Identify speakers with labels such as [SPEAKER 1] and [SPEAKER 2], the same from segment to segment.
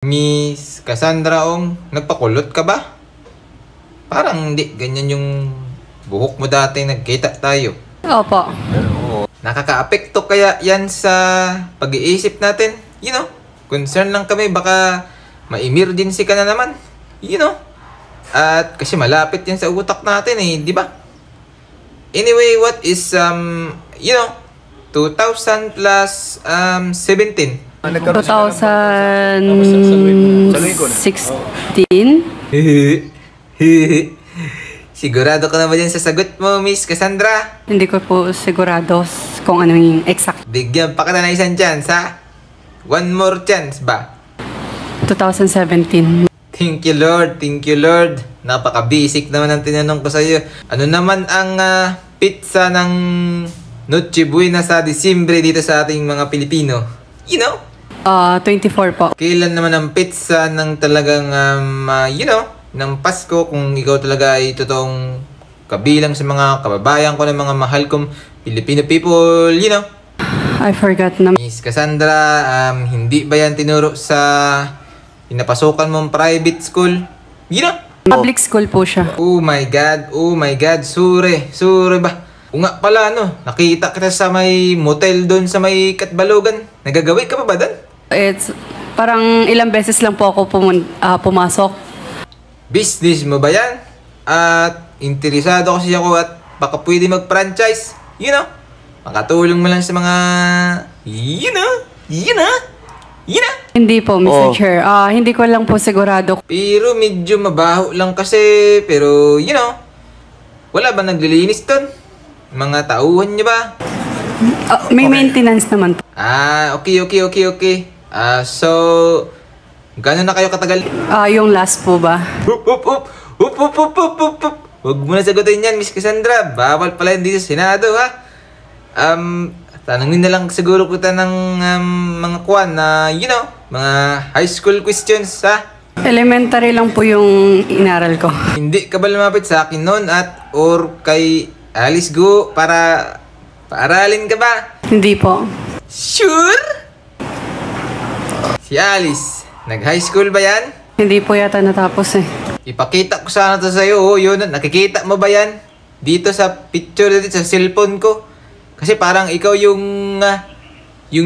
[SPEAKER 1] Miss Cassandra Ong, nagpakulot ka ba? Parang hindi ganyan yung buhok mo dati nagkita tayo.
[SPEAKER 2] Opo.
[SPEAKER 1] Nakaka-apekto kaya yan sa pag-iisip natin? You know, concern lang kami baka ma-emergency ka na naman. You know, at kasi malapit yan sa utak natin eh, di ba? Anyway, what is 2000 plus 17?
[SPEAKER 2] 2016?
[SPEAKER 1] Sigurado ka na ba dyan sa sagot mo, Miss Cassandra?
[SPEAKER 2] Hindi ko po sigurado kung ano yung exact.
[SPEAKER 1] Bigyan pa kita na isang chance, ha? One more chance ba?
[SPEAKER 2] 2017.
[SPEAKER 1] Thank you, Lord. Thank you, Lord. Napaka-basic naman ang tinanong ko sa'yo. Ano naman ang pizza ng Noche Buena sa Disyembre dito sa ating mga Pilipino? You know?
[SPEAKER 2] 24 po.
[SPEAKER 1] Kailan naman ang pizza ng talagang, ng Pasko kung ikaw talaga ay totoong kabilang sa mga kababayan ko ng mga mahal kong Filipino people, you know?
[SPEAKER 2] I forgot na.
[SPEAKER 1] Miss Cassandra, hindi ba yan tinuro sa pinapasukan mong private school? You know?
[SPEAKER 2] Public school po siya.
[SPEAKER 1] Oh my God, sure ba? O nga pala, nakita kita sa may motel doon sa may Katbalogan. Nagagawi ka pa ba doon?
[SPEAKER 2] It's parang ilang beses lang po ako pumasok.
[SPEAKER 1] Business mo ba yan? At interesado kasi ako at baka pwede mag-franchise. You know? Makatulong mo lang sa mga... You know?
[SPEAKER 2] Hindi po, Mr. Chair. Hindi ko lang po sigurado.
[SPEAKER 1] Pero medyo mabaho lang kasi. Pero, you know, wala ba naglilinis doon? Mga tauhan niya ba?
[SPEAKER 2] May maintenance naman po.
[SPEAKER 1] Okay. So, gano'n na kayo katagal?
[SPEAKER 2] Yung last po ba?
[SPEAKER 1] Huwag mo na sagutin yan, Miss Cassandra. Bawal pala yan dito sa Senado, ha? Tanungin na lang siguro kita ng mga kwan na, you know, mga high school questions, ha?
[SPEAKER 2] Elementary lang po yung inaral ko.
[SPEAKER 1] Hindi ka ba lumapit sa akin noon or kay Alice Go para paaralin ka ba?
[SPEAKER 2] Hindi po.
[SPEAKER 1] Sure? Si Alice, nag-high school ba yan?
[SPEAKER 2] Hindi po yata natapos eh.
[SPEAKER 1] Ipakita ko sana to sa'yo, yun, nakikita mo ba yan? Dito sa picture dito sa cellphone ko. Kasi parang ikaw yung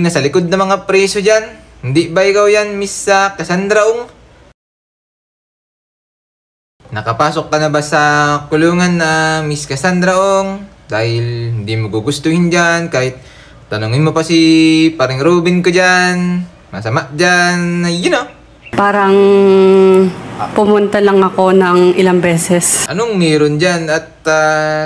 [SPEAKER 1] nasa likod ng mga preso dyan. Hindi ba ikaw yan, Miss Cassandra Ong? Nakapasok ka na ba sa kulungan na Miss Cassandra Ong? Dahil hindi mo gugustuhin dyan, kahit tanungin mo pa si paring Robin ko dyan. Masama dyan, you know.
[SPEAKER 2] Parang pumunta lang ako ng ilang beses.
[SPEAKER 1] Anong meron dyan? At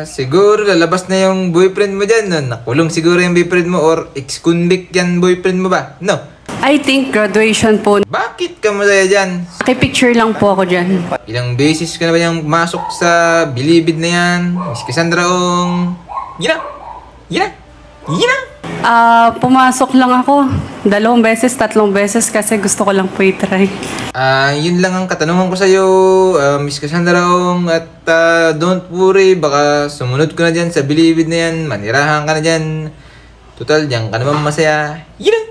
[SPEAKER 1] siguro lalabas na yung boyfriend mo dyan. No? Nakulong siguro yung boyfriend mo or ex-convict yan boyfriend mo ba? No?
[SPEAKER 2] I think graduation po.
[SPEAKER 1] Bakit ka masaya dyan?
[SPEAKER 2] Picture lang po ako dyan.
[SPEAKER 1] Ilang beses ka na ba yung masok sa bilibid na yan? Miss Cassandra Ong. Yun na.
[SPEAKER 2] Pumasok lang ako. 2 beses, 3 beses kasi gusto ko lang po i-try.
[SPEAKER 1] Yun lang ang katanungan ko sa'yo, Miss Cassandra Ong. At don't worry, baka sumunod ko na dyan sa bilibid na yan. Manirahan ka na dyan. Total, dyan ka naman masaya. Yun na.